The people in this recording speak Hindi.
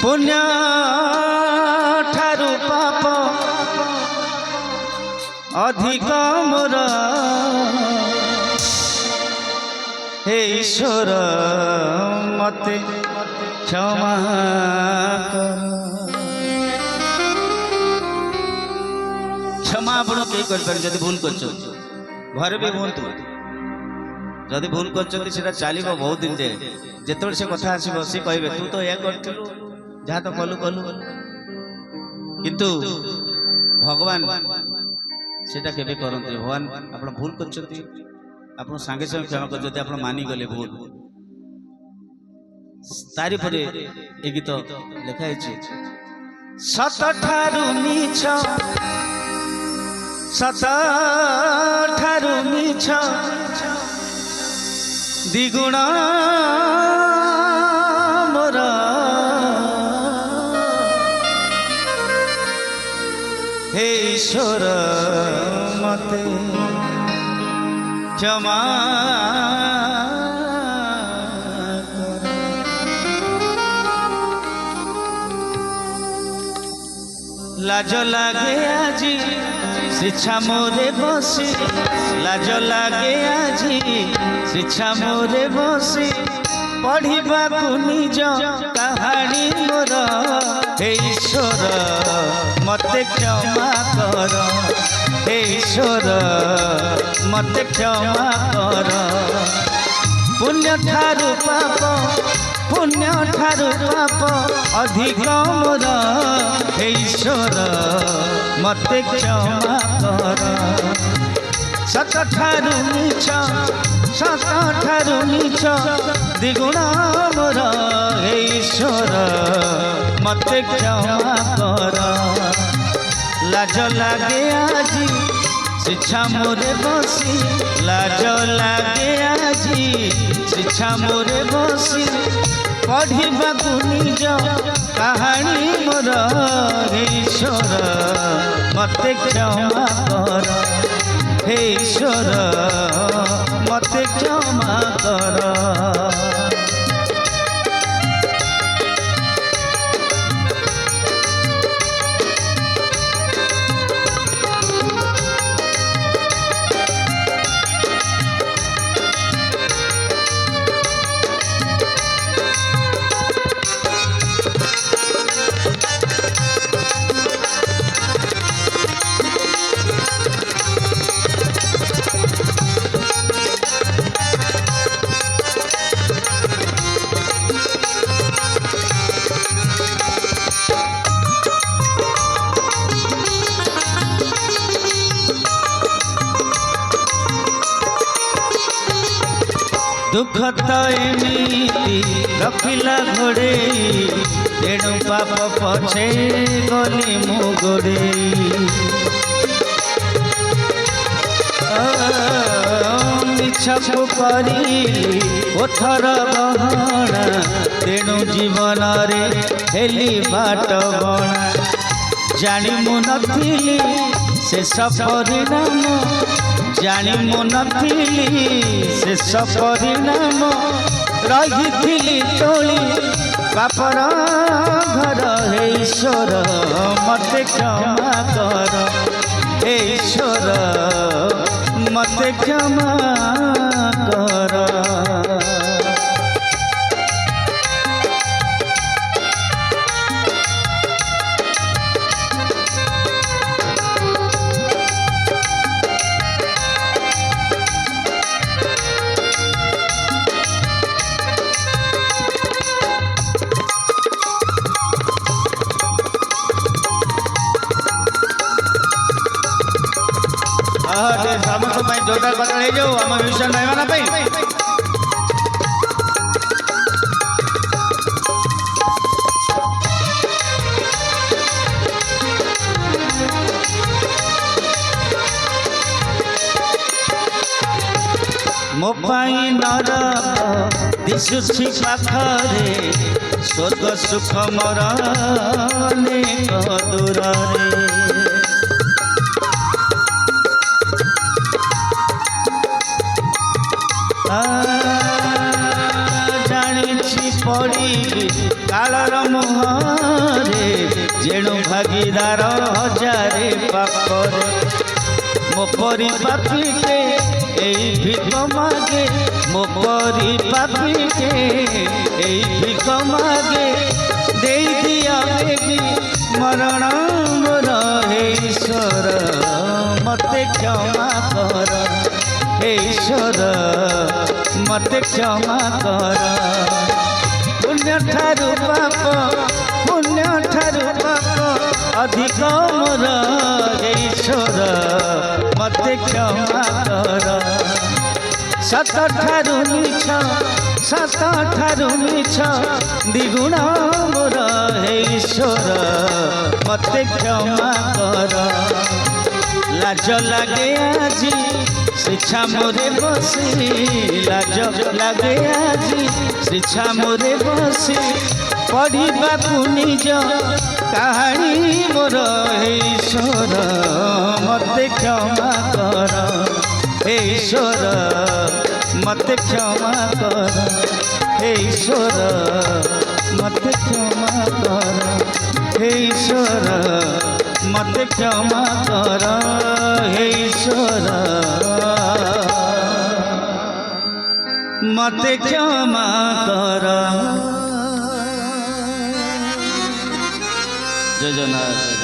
पुण्य ठारू पाप अधिक मोर हे ईश्वर मते क्षमा क्षमा आपण कई कर भूल कर घर भी बुंतु जदि भूल कर चलो बहुत दिन जाए जिते से कथा आसो सी कहे तू तो यह कर जहाँ तो कलु कलु किंतु भगवान सेटा केबे करते भगवान आप भूल कर सांगे संगे क्षमा कर आप मानिगले भूल तारी परे ए गीत लिखाई सत ठारू मीछ सत ठारू मीछ द्विगुण मोर हे ईश्वर मते क्षमा लाज लागे आजी शिक्षा मोरे बसी लाज लागे आजी शिक्षा मोरे बसी पढ़ा निज कहानी मोर हे ईश्वर मते क्षमा कर हे ईश्वर मते क्षमा कर पुण्य ठारू पाप पुण्य ठारू पाप अधिक मोर हे ईश्वर मते क्षमा कर सत ठारू मीछ सत ठारू मीछ द्विगुण मोर हे ईश्वर मते क्षमा कर लाज लागे आजी शिक्षा मोरे बसी लाज लागे आजी शिक्षा मोरे बसी पढ़ा निज कहानी मोर हे ईश्वर मते क्षमा कर हे ईश्वर मते क्षमा कर दुख तो एमिति रखिला घोड़े तेणु पाप पछे गली मु गोड़े मिछकु करी ओथर गहना तेणु जीवन रे हेली बाट बणा जानी मु नथिली शेष परिणाम जानी मु नथिली शेष परिणाम रही तोली बापर घर हे ईश्वर मते क्षमा कर हे ईश्वर मते क्षमा कर समस्त जोरदार बदल हो जाओ आम म्यूजिशियन भाई माना मो पाई नरक दिशुछि पाखरे स्वर्ग सुख मोर अनेक दूर रे जानी पड़ी ବାଳର ମୁହଁରେ ଯେଣୁ ଭାଗିଦାର ହଜାରେ ପାପରେ ମୋ ପରି ପାପୀଟେ ଏଇ ଭିକ ମାଗେ ମୋ ପରି ପାପୀଟେ ଏଇ ଭିକ ମାଗେ ଦେଇଦିଅ ବେଗି ମରଣ ମୋର ହେ ଈଶ୍ୱର ମତେ କ୍ଷମା କର ହେ ଈଶ୍ୱର ମତେ କ୍ଷମା କର पुण्य ठारू पाप अधिक मोर ईश्वर मते क्षमा कर सत ठारू मिछ द्विगुण मोर ईश्वर मते क्षमा कर लाज लागे आजी शिक्षा मोरे बसी लाज लागे आजी शिक्षा मोरे बसी पढ़ा निज कहानी मोर ईश्वर मते क्षमा कर ईश्वर मते क्षमा कर ईश्वर मते क्षमा कर ईश्वर मते क्षमा कर ईश्वर मते क्षमा कर जय जगन्नाथ।